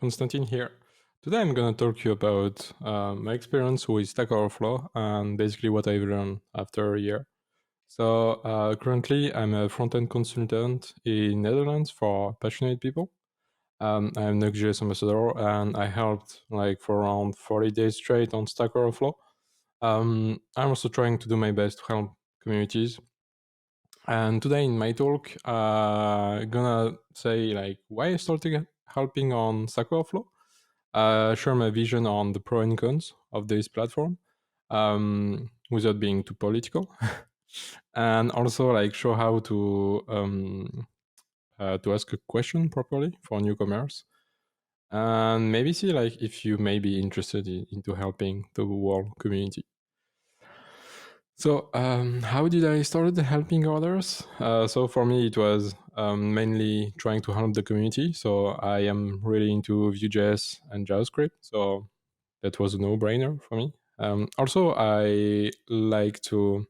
Konstantin here. Today I'm going to talk to you about my experience with Stackoverflow and basically what I've learned after a year. So currently I'm a front-end consultant in Netherlands for passionate people. I'm Next.js ambassador and I helped for around 40 days straight on Stackoverflow. I'm also trying to do my best to help communities. And today in my talk, gonna say why I started helping on Stack Overflow, share my vision on the pro and cons of this platform, without being too political, and also show how to ask a question properly for newcomers, and maybe see if you may be interested into helping the whole community. So, how did I start helping others? So for me, it was mainly trying to help the community. So I am really into Vue.js and JavaScript. So that was a no-brainer for me. Also, I like to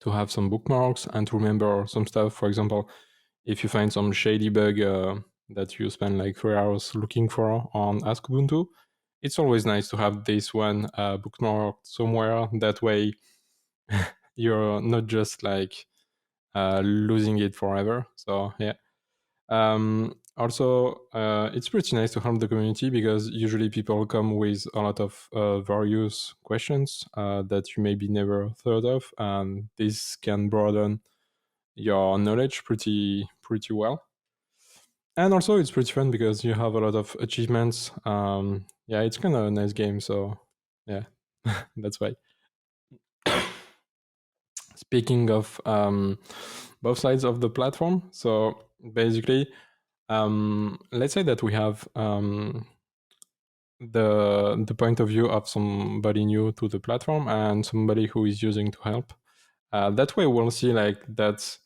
have some bookmarks and to remember some stuff. For example, if you find some shady bug that you spend 3 hours looking for on Ask Ubuntu, it's always nice to have this one bookmarked somewhere. That way, you're not just losing it forever. So yeah. Also, it's pretty nice to help the community because usually people come with a lot of various questions that you maybe never thought of, and this can broaden your knowledge pretty well. And also, it's pretty fun because you have a lot of achievements. Yeah, it's kind of a nice game. So yeah, that's why. Speaking of both sides of the platform, so basically, let's say that we have the point of view of somebody new to the platform and somebody who is using to help. That way, we'll see that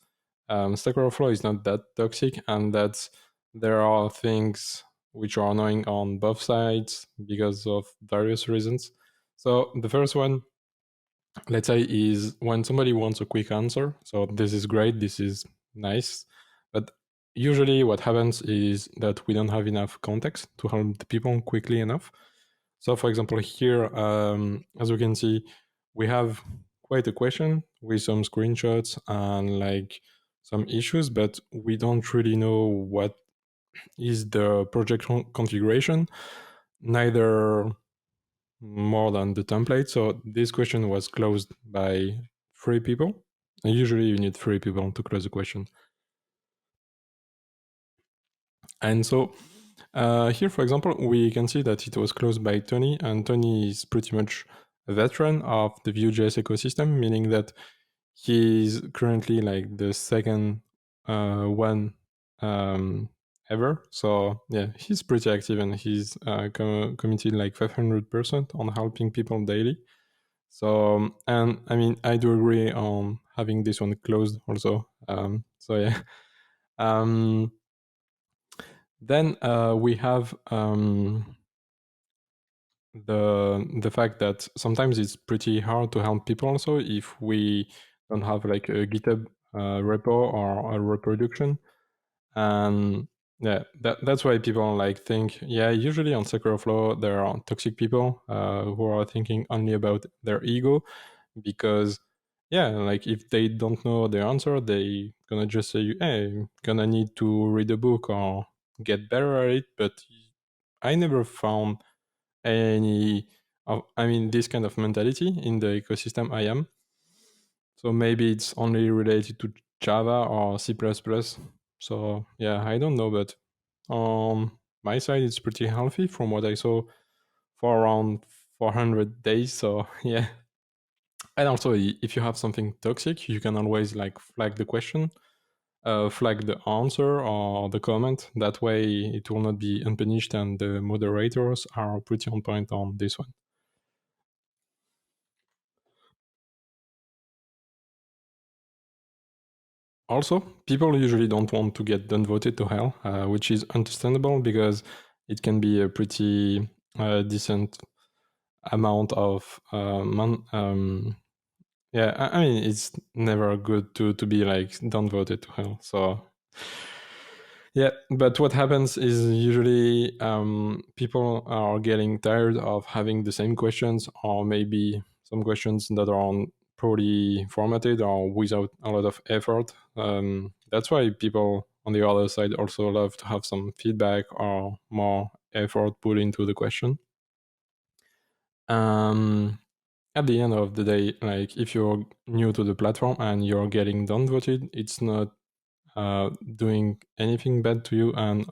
Stack Overflow is not that toxic, and that there are things which are annoying on both sides because of various reasons. So the first one, let's say, is when somebody wants a quick answer. So this is great, this is nice, but usually what happens is that we don't have enough context to help the people quickly enough. So for example, here, as you can see, we have quite a question with some screenshots and some issues, but we don't really know what is the project configuration, neither more than the template. So this question was closed by 3 people. And usually you need 3 people to close a question. And so here, for example, we can see that it was closed by Tony, and Tony is pretty much a veteran of the Vue.js ecosystem, meaning that he's currently the second one ever. So yeah, he's pretty active, and he's committed 500% on helping people daily. So, and I mean, I do agree on having this one closed also. So yeah. Then we have the fact that sometimes it's pretty hard to help people also if we don't have a GitHub repo or a reproduction. And yeah, that's why people think, yeah, usually on Stack Overflow there are toxic people who are thinking only about their ego, because yeah, if they don't know the answer, they gonna just say, hey, gonna need to read a book or get better at it. But I never found any this kind of mentality in the ecosystem I am. So maybe it's only related to Java or C++. So yeah, I don't know, but on my side, it's pretty healthy from what I saw for around 400 days. So yeah. And also, if you have something toxic, you can always flag the question, flag the answer or the comment. That way it will not be unpunished, and the moderators are pretty on point on this one. Also, people usually don't want to get downvoted to hell, which is understandable because it can be a pretty decent amount of yeah, I mean, it's never good to be downvoted to hell. So Yeah, but what happens is usually people are getting tired of having the same questions, or maybe some questions that are poorly formatted or without a lot of effort. That's why people on the other side also love to have some feedback or more effort put into the question. Um, at the end of the day, like if you're new to the platform and you're getting downvoted, it's not doing anything bad to you. And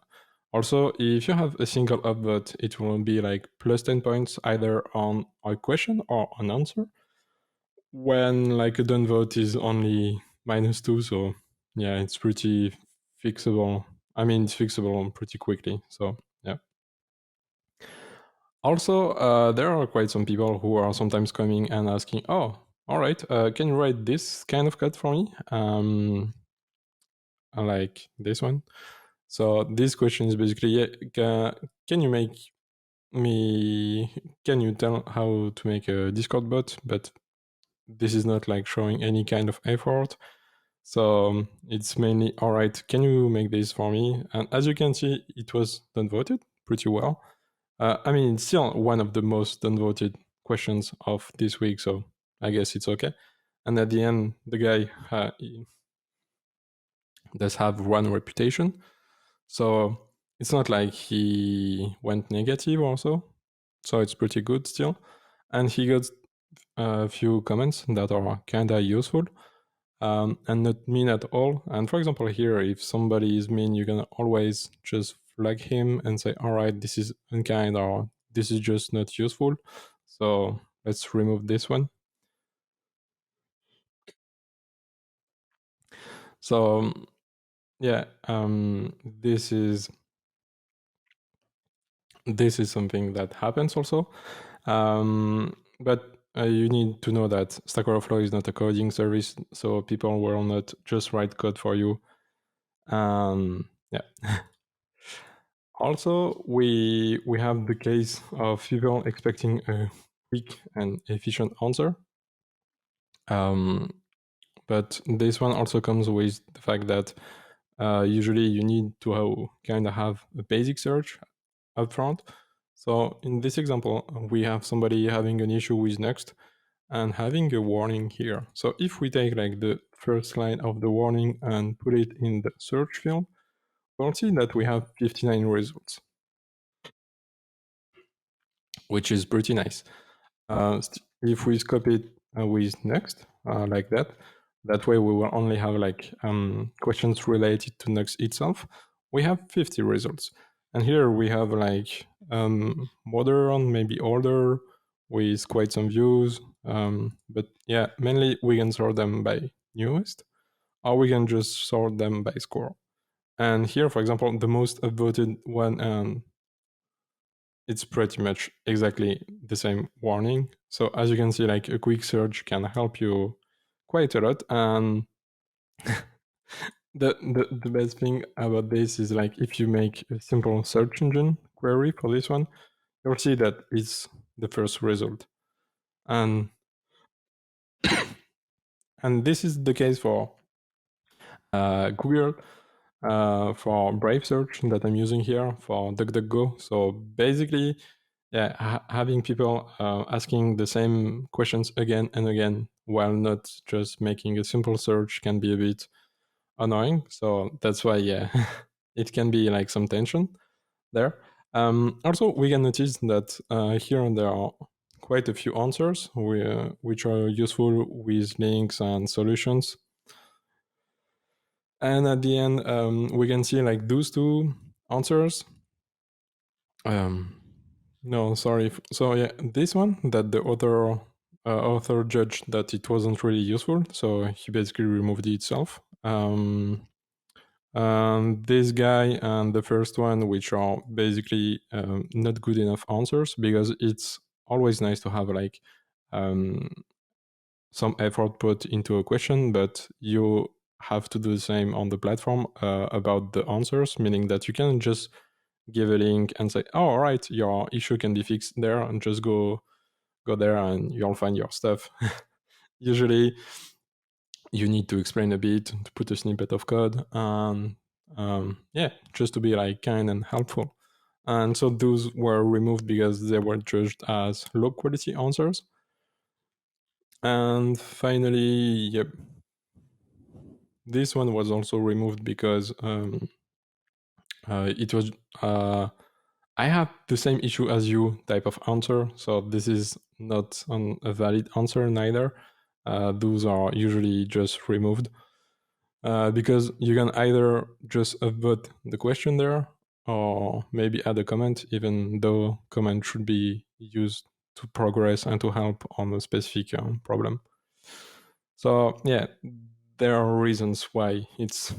also, if you have a single upvote, it will be like plus 10 points either on a question or an answer. When like a downvote is only -2, so yeah, it's pretty fixable. I mean, it's fixable pretty quickly. So yeah. Also, there are quite some people who are sometimes coming and asking, "Oh, all right, can you write this kind of code for me?" Like this one. So this question is basically, yeah, can you make me? Can you tell how to make a Discord bot? But this is not like showing any kind of effort. So it's mainly, all right, can you make this for me? And as you can see, it was done voted pretty well. I mean, it's still one of the most downvoted questions of this week, so I guess it's okay. And at the end, the guy he does have one reputation, so it's not like he went negative or so it's pretty good still. And he got a few comments that are kinda useful, and not mean at all. And for example, here, if somebody is mean, you can always just flag him and say, all right, this is unkind, or this is just not useful. So let's remove this one. So yeah, this is something that happens also. But you need to know that Stack Overflow is not a coding service, so people will not just write code for you. Yeah. Also, we have the case of people expecting a quick and efficient answer. But this one also comes with the fact that usually you need to kind of have a basic search up front. So in this example, we have somebody having an issue with Next and having a warning here. So if we take like the first line of the warning and put it in the search field, we'll see that we have 59 results, which is pretty nice. If we scope it with Next like that, that way we will only have like questions related to Next itself. We have 50 results. And here we have like modern, maybe older, with quite some views. But yeah, mainly we can sort them by newest, or we can just sort them by score. And here, for example, the most upvoted one, it's pretty much exactly the same warning. So as you can see, like a quick search can help you quite a lot. And the best thing about this is like if you make a simple search engine query for this one, you'll see that it's the first result. And and this is the case for Google, for Brave Search that I'm using here, for DuckDuckGo. So basically, yeah, having people asking the same questions again and again while not just making a simple search can be a bit annoying. So that's why, yeah, it can be like some tension there. Also, we can notice that here there are quite a few answers which are useful with links and solutions. And at the end, we can see like those two answers. No, sorry. So yeah, this one that the author judged that it wasn't really useful, so he basically removed it itself. This guy and the first one, which are basically not good enough answers, because it's always nice to have like um, some effort put into a question, but you have to do the same on the platform about the answers, meaning that you can just give a link and say, oh, all right, your issue can be fixed there, and just go there and you'll find your stuff. Usually you need to explain a bit, to put a snippet of code, and yeah, just to be like kind and helpful. And so those were removed because they were judged as low quality answers. And finally, yep, this one was also removed because it was I have the same issue as you type of answer, so this is not a valid answer neither. Those are usually just removed because you can either just upvote the question there or maybe add a comment, even though comment should be used to progress and to help on a specific problem. So yeah, there are reasons why it's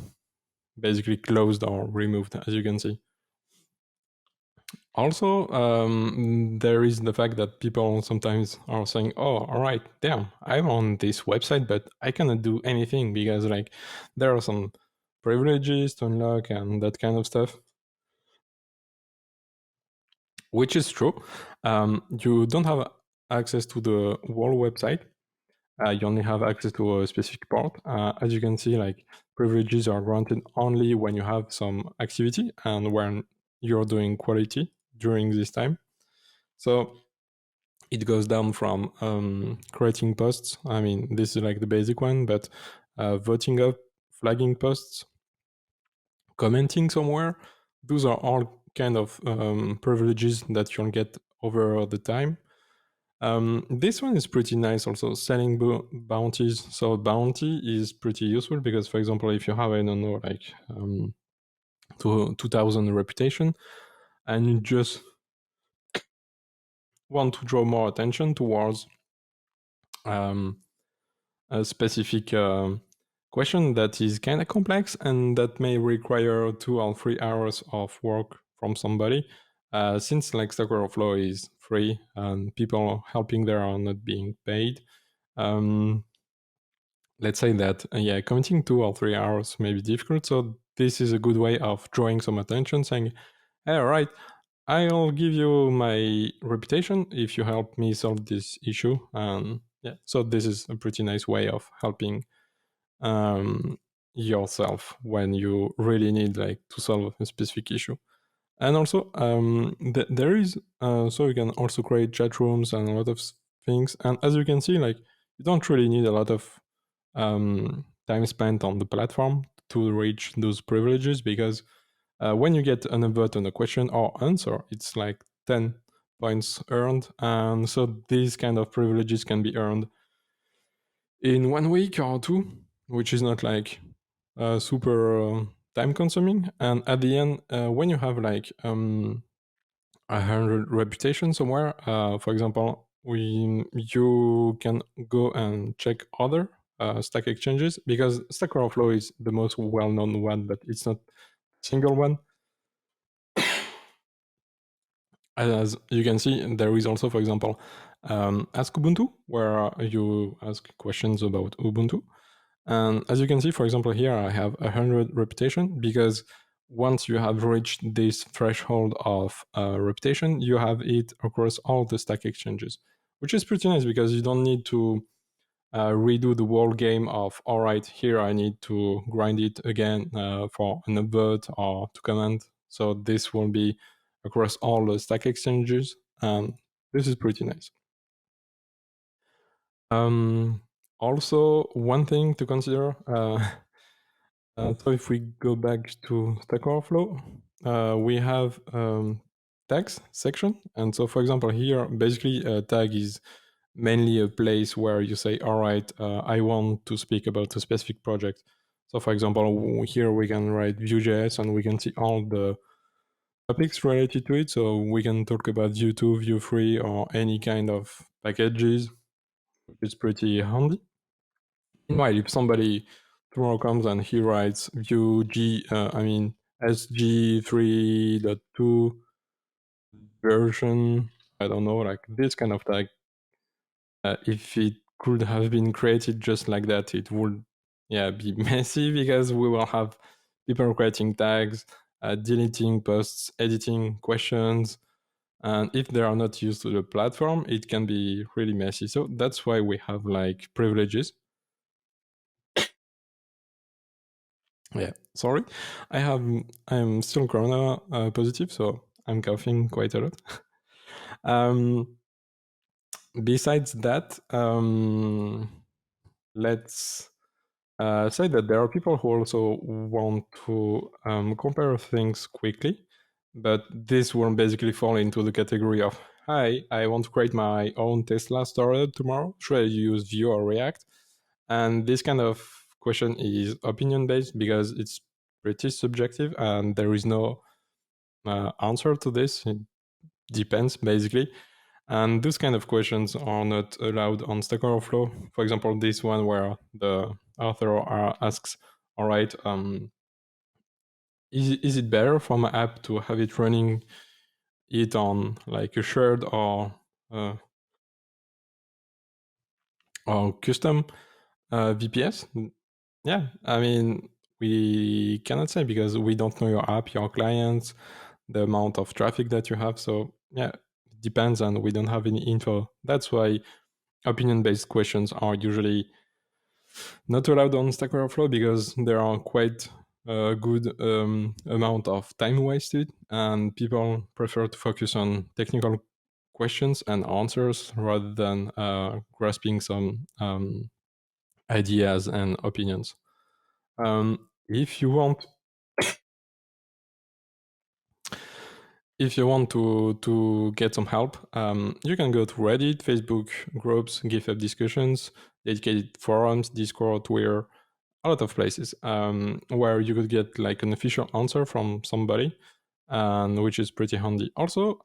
basically closed or removed, as you can see. Also, there is the fact that people sometimes are saying, "Oh, all right, damn, I'm on this website, but I cannot do anything because like there are some privileges to unlock and that kind of stuff," which is true. You don't have access to the whole website. You only have access to a specific part. As you can see, like privileges are granted only when you have some activity and when you're doing quality during this time. So it goes down from creating posts. I mean, this is like the basic one, but voting up, flagging posts, commenting somewhere, those are all kind of privileges that you'll get over the time. This one is pretty nice also, selling bounties. So bounty is pretty useful because, for example, if you have, I don't know, like 2,000 reputation and you just want to draw more attention towards um, a specific question that is kind of complex and that may require 2 or 3 hours of work from somebody. Since like Stackoverflow is free and people helping there are not being paid, let's say that yeah, commenting 2 or 3 hours may be difficult. So this is a good way of drawing some attention, saying, "Hey, all right, I'll give you my reputation if you help me solve this issue." And yeah, so this is a pretty nice way of helping yourself when you really need like to solve a specific issue. And also there is so you can also create chat rooms and a lot of things, and as you can see, like you don't really need a lot of time spent on the platform to reach those privileges, because when you get an alert on a question or answer, it's like 10 points earned, and so these kind of privileges can be earned in 1 week or two, which is not like super time consuming. And at the end, when you have like 100 reputation somewhere, for example, you can go and check other stack exchanges, because Stack Overflow is the most well-known one, but it's not a single one. As you can see, there is also, for example, Ask Ubuntu, where you ask questions about Ubuntu. And as you can see, for example, here I have 100 reputation, because once you have reached this threshold of reputation, you have it across all the stack exchanges, which is pretty nice because you don't need to redo the whole game of, all right, here I need to grind it again for an upvote or to comment. So this will be across all the stack exchanges, and this is pretty nice. Also, one thing to consider, so if we go back to Stack Overflow, we have tags section. And so, for example, here, basically a tag is mainly a place where you say, all right, I want to speak about a specific project. So for example, here we can write Vue.js and we can see all the topics related to it. So we can talk about Vue 2, Vue 3, or any kind of packages, which is pretty handy. Meanwhile, if somebody tomorrow comes and he writes Vue SG 3.2 version, I don't know, like this kind of tag, if it could have been created just like that, it would be messy, because we will have people creating tags, deleting posts, editing questions, and if they are not used to the platform, it can be really messy. So that's why we have like privileges. Yeah, sorry. I'm still corona positive, so I'm coughing quite a lot. um, Besides that, let's say that there are people who also want to compare things quickly, but this will basically fall into the category of, hi, I want to create my own Tesla startup tomorrow. Should I use Vue or React? And this kind of question is opinion based because it's pretty subjective and there is no answer to this. It depends basically. And those kind of questions are not allowed on Stack Overflow. For example, this one where the author asks, all right, is it better for my app to have it running it on like a shared uh, or custom VPS? Yeah, I mean, we cannot say because we don't know your app, your clients, the amount of traffic that you have. So yeah, it depends, and we don't have any info. That's why opinion-based questions are usually not allowed on Stack Overflow because there are quite a good amount of time wasted, and people prefer to focus on technical questions and answers rather than grasping some ideas and opinions. If you want to get some help, you can go to Reddit, Facebook groups, GitHub discussions, dedicated forums, Discord, Twitter, a lot of places where you could get like an official answer from somebody, and which is pretty handy. Also,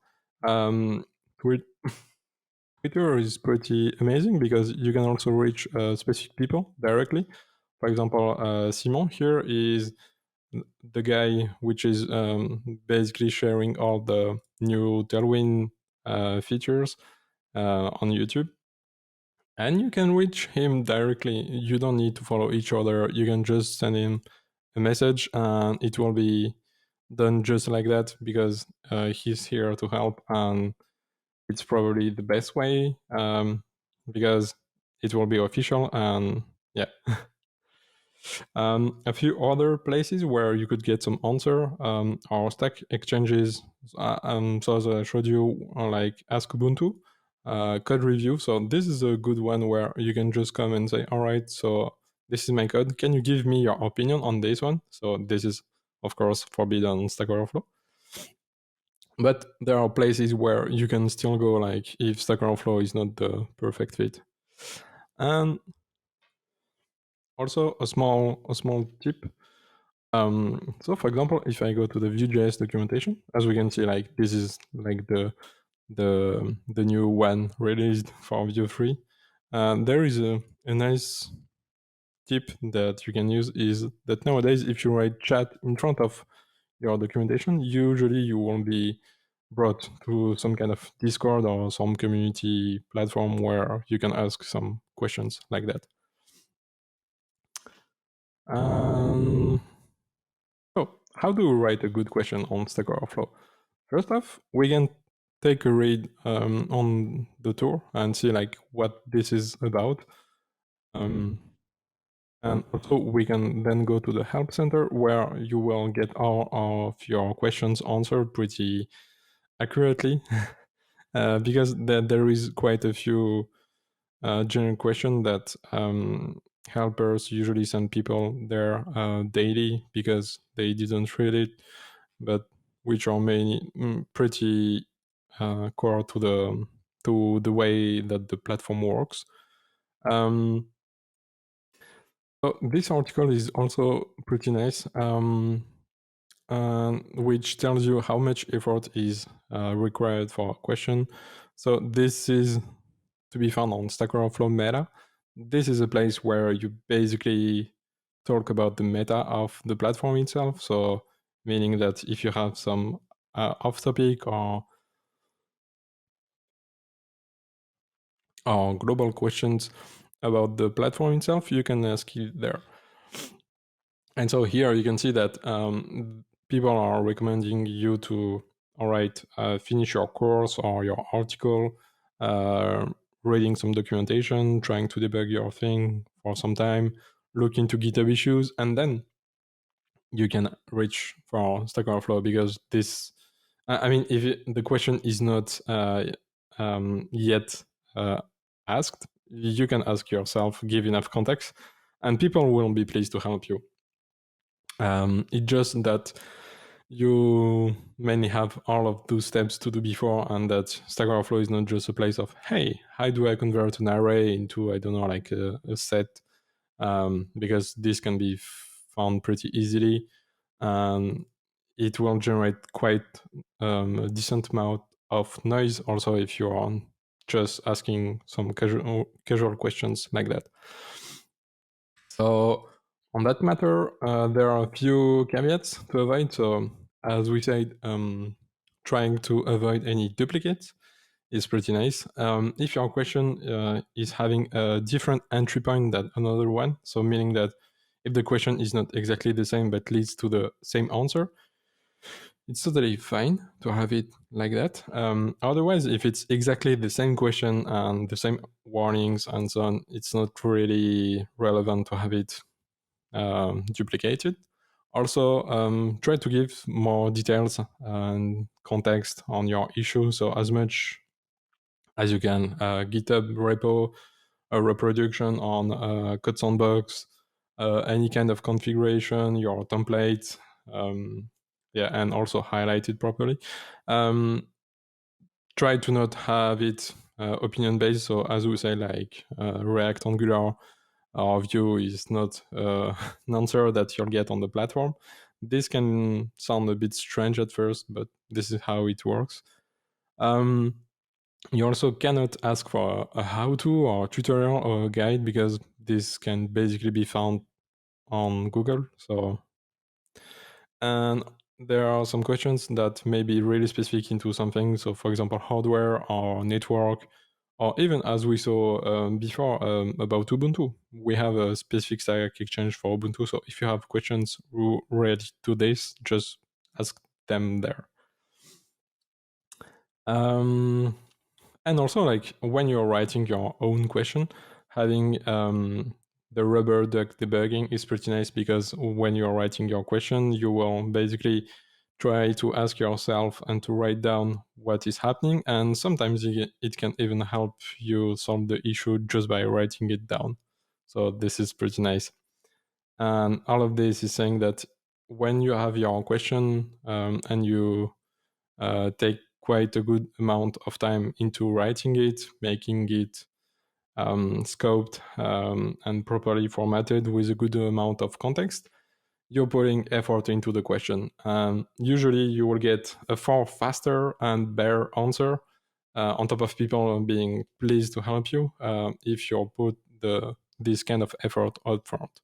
um, Twitter is pretty amazing because you can also reach specific people directly. For example, Simon here is the guy which is basically sharing all the new Tailwind features on YouTube. And you can reach him directly. You don't need to follow each other. You can just send him a message and it will be done just like that because he's here to help, and it's probably the best way because it will be official. And yeah. A few other places where you could get some answer are Stack exchanges. So as I showed you, like Ask Ubuntu, code review. So this is a good one where you can just come and say, all right, so this is my code. Can you give me your opinion on this one? So this is, of course, forbidden on Stack Overflow. But there are places where you can still go, like if Stack Overflow is not the perfect fit. And also a small tip. So for example, if I go to the Vue.js documentation, as we can see, like this is like the new one released for Vue 3. There is a nice tip that you can use is that nowadays, if you write chat in front of your documentation, usually you won't be brought to some kind of Discord or some community platform where you can ask some questions like that. So, how do we write a good question on Stack Overflow? First off, we can take a read on the tour and see like what this is about. And also we can then go to the help center where you will get all of your questions answered pretty accurately because there is quite a few general questions that helpers usually send people there daily because they didn't read it, but which are mainly pretty core to the way that the platform works. So this article is also pretty nice, which tells you how much effort is required for a question. So this is to be found on Stack Overflow Meta. This is a place where you basically talk about the meta of the platform itself. So meaning that if you have some off-topic or global questions about the platform itself, you can ask it there. And so here you can see that people are recommending you to, all right, finish your course or your article, reading some documentation, trying to debug your thing for some time, look into GitHub issues, and then you can reach for Stackoverflow, because this, I mean, if the question is not yet asked, you can ask yourself, give enough context, and people will be pleased to help you. It's just that you mainly have all of those steps to do before, and that Stack Overflow is not just a place of, hey, how do I convert an array into, I don't know, like a set, because this can be found pretty easily, and it will generate quite a decent amount of noise also if you're just asking some casual questions like that. So on that matter, there are a few caveats to avoid. So as we said, trying to avoid any duplicates is pretty nice. If your question is having a different entry point than another one, so meaning that if the question is not exactly the same but leads to the same answer, it's totally fine to have it like that. Otherwise, if it's exactly the same question and the same warnings and so on, it's not really relevant to have it duplicated. Also, try to give more details and context on your issue. So as much as you can, GitHub repo, a reproduction on Code Sandbox, any kind of configuration, your template, yeah, and also highlight it properly. Try to not have it opinion based. So as we say, like React, Angular, or Vue is not an answer that you'll get on the platform. This can sound a bit strange at first, but this is how it works. You also cannot ask for a how-to or tutorial or a guide, because this can basically be found on Google. So, and there are some questions that may be really specific into something. So, for example, hardware or network, or even as we saw before about Ubuntu, we have a specific stack exchange for Ubuntu. So, if you have questions related to this, just ask them there. And also, like when you're writing your own question, having the rubber duck debugging is pretty nice, because when you're writing your question, you will basically try to ask yourself and to write down what is happening. And sometimes it can even help you solve the issue just by writing it down. So this is pretty nice. And all of this is saying that when you have your question and you take quite a good amount of time into writing it, making it scoped and properly formatted with a good amount of context, you're putting effort into the question. Usually you will get a far faster and better answer on top of people being pleased to help you if you put this kind of effort up front.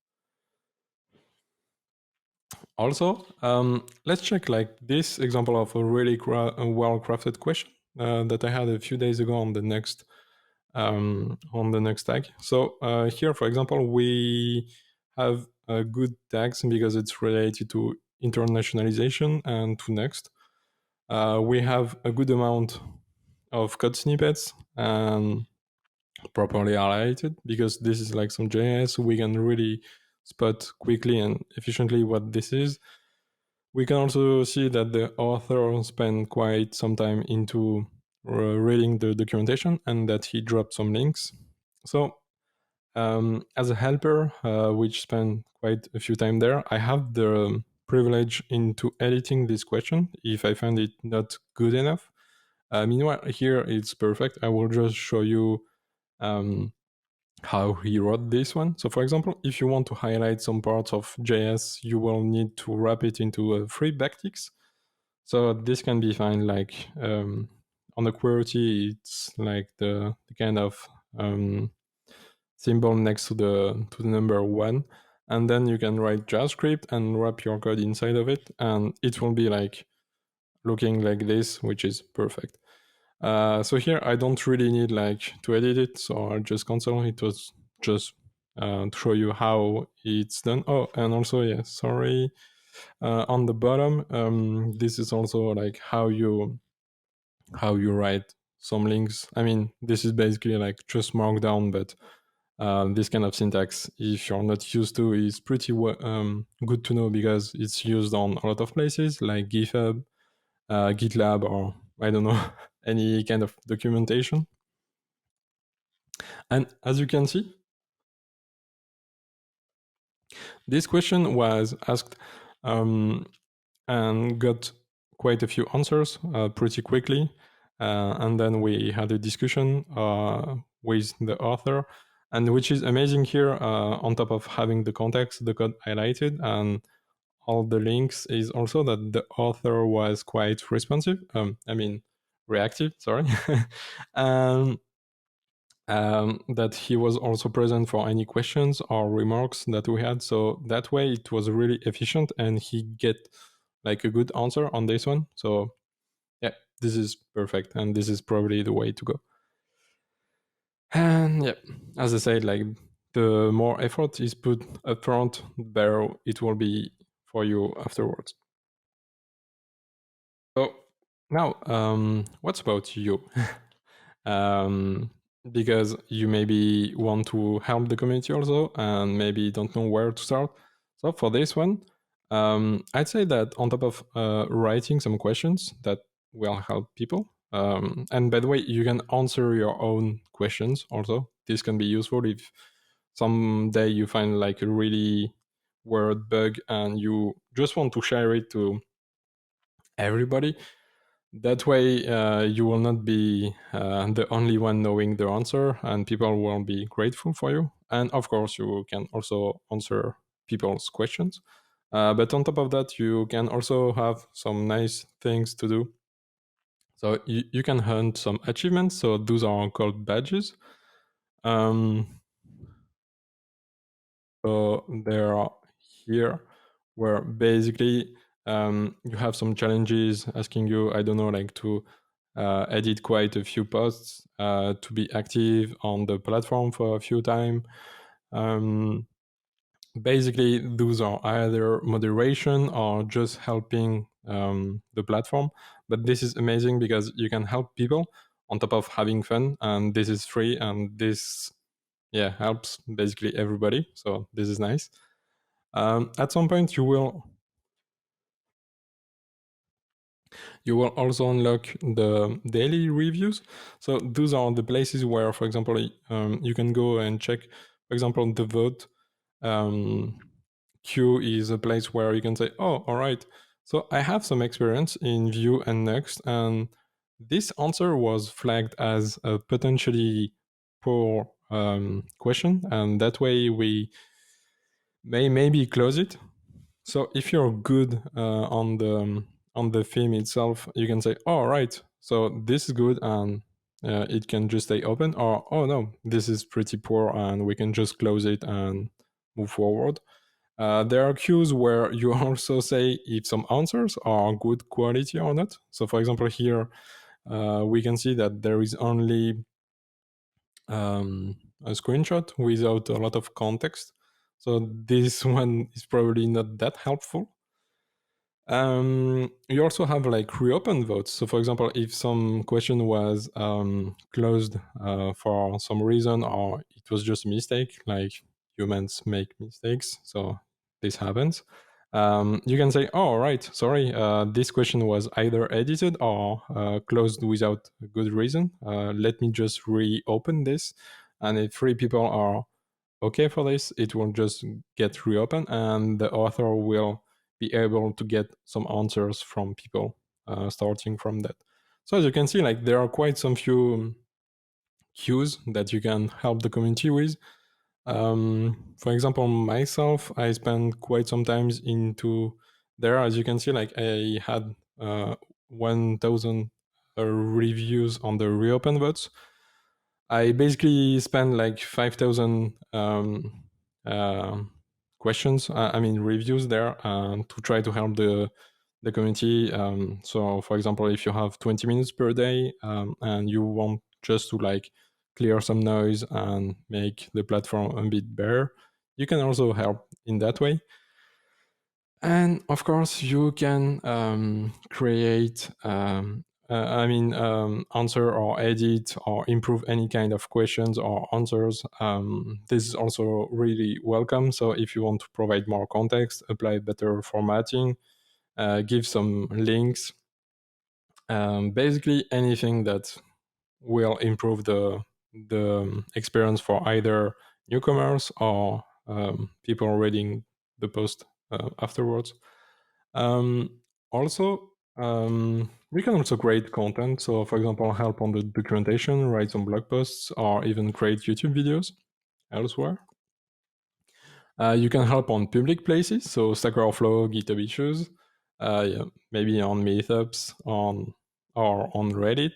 Also, let's check like this example of a really well-crafted question that I had a few days ago on the next tag. So here, for example, we have good tags because it's related to internationalization and to Next. We have a good amount of code snippets and properly highlighted, because this is like some JS. We can really spot quickly and efficiently what this is. We can also see that the author spent quite some time into reading the documentation and that he dropped some links. So as a helper, which spent quite a few time there, I have the privilege into editing this question if I find it not good enough. Meanwhile, here it's perfect. I will just show you how he wrote this one. So for example, if you want to highlight some parts of JS, you will need to wrap it into a free backticks. So this can be found like on the QWERTY, it's like the kind of symbol next to the number 1. And then you can write JavaScript and wrap your code inside of it, and it will be like looking like this, which is perfect. So here I don't really need like to edit it, so I'll just cancel. It was just to show you how it's done. Oh, and also, yeah, sorry. On the bottom, this is also like how you write some links. I mean, this is basically like just markdown, but This kind of syntax, if you're not used to, is pretty good to know because it's used on a lot of places like GitHub, GitLab, or I don't know, any kind of documentation. And as you can see, this question was asked and got quite a few answers pretty quickly. And then we had a discussion with the author, and which is amazing here, on top of having the context, the code highlighted, and all the links, is also that the author was quite responsive. Reactive, sorry. And that he was also present for any questions or remarks that we had. So that way it was really efficient and he get like a good answer on this one. So yeah, this is perfect and this is probably the way to go. And yeah, as I said, like the more effort is put up front, the better it will be for you afterwards. So now, what's about you? um, because you maybe want to help the community also and maybe don't know where to start. So for this one, I'd say that on top of writing some questions that will help people, and by the way, you can answer your own questions also. This can be useful if someday you find like a really weird bug and you just want to share it to everybody. That way, you will not be the only one knowing the answer, and people will be grateful for you. And of course, you can also answer people's questions. But on top of that, you can also have some nice things to do. So you can hunt some achievements. So those are called badges. Um, so they are here, where basically you have some challenges asking you, I don't know, like to edit quite a few posts, to be active on the platform for a few time. Um, Basically, those are either moderation or just helping the platform. But this is amazing because you can help people on top of having fun, and this is free, and this helps basically everybody. So this is nice. At some point, you will also unlock the daily reviews. So those are the places where, for example, you can go and check, for example, the vote queue is a place where you can say, oh, all right, so I have some experience in Vue and Next, and this answer was flagged as a potentially poor question, and that way we may maybe close it. So if you're good on the theme itself, you can say, "Oh, right, so this is good," and it can just stay open. Or, "Oh no, this is pretty poor," and we can just close it and move forward. There are queues where you also say if some answers are good quality or not. So, for example, here we can see that there is only a screenshot without a lot of context. So this one is probably not that helpful. You also have like reopen votes. So, for example, if some question was closed for some reason, or it was just a mistake, like humans make mistakes, so this happens. You can say, "Oh, right, sorry, this question was either edited or closed without a good reason. Let me just reopen this." And if three people are okay for this, it will just get reopened, and the author will be able to get some answers from people starting from that. So as you can see, like there are quite some few cues that you can help the community with. For example, myself, I spent quite some times into there. As you can see, like I had 1,000 reviews on the reopen votes. I basically spent like 5,000 uh, questions, reviews there, to try to help the community. So, for example, if you have 20 minutes per day and you want just to like clear some noise and make the platform a bit better, you can also help in that way. And of course, you can create answer or edit or improve any kind of questions or answers, this is also really welcome. So if you want to provide more context, apply better formatting, give some links, basically anything that will improve the experience for either newcomers or people reading the post afterwards. Um, Also, we can also create content. So, for example, help on the documentation, write some blog posts, or even create YouTube videos elsewhere. You can help on public places, so Stackoverflow, GitHub issues, yeah, maybe on meetups, or on Reddit,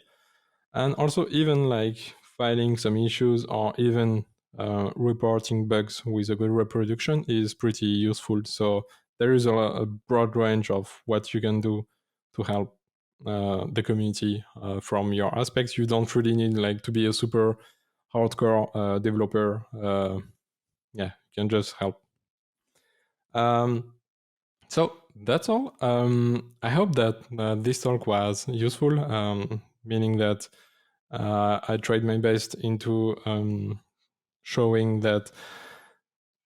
and also even like filing some issues or even reporting bugs with a good reproduction is pretty useful. So there is a broad range of what you can do to help the community from your aspects. You don't really need like to be a super hardcore developer. Yeah, you can just help. So that's all. I hope that this talk was useful, meaning that I tried my best into showing that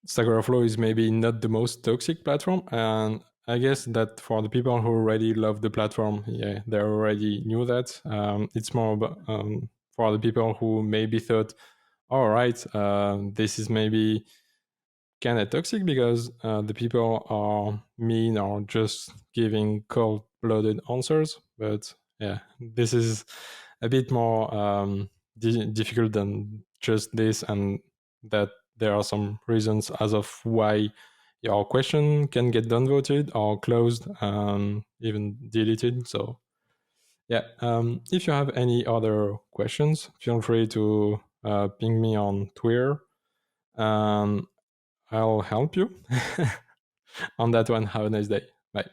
Stack Overflow is maybe not the most toxic platform. And I guess that for the people who already love the platform, yeah, they already knew that. It's more about, for the people who maybe thought, all right, this is maybe kind of toxic because the people are mean or just giving cold-blooded answers. But yeah, this is a bit more difficult than just this, and that there are some reasons as of why your question can get downvoted or closed, even deleted. So yeah, if you have any other questions, feel free to ping me on Twitter. Um, I'll help you. On that one, have a nice day. Bye.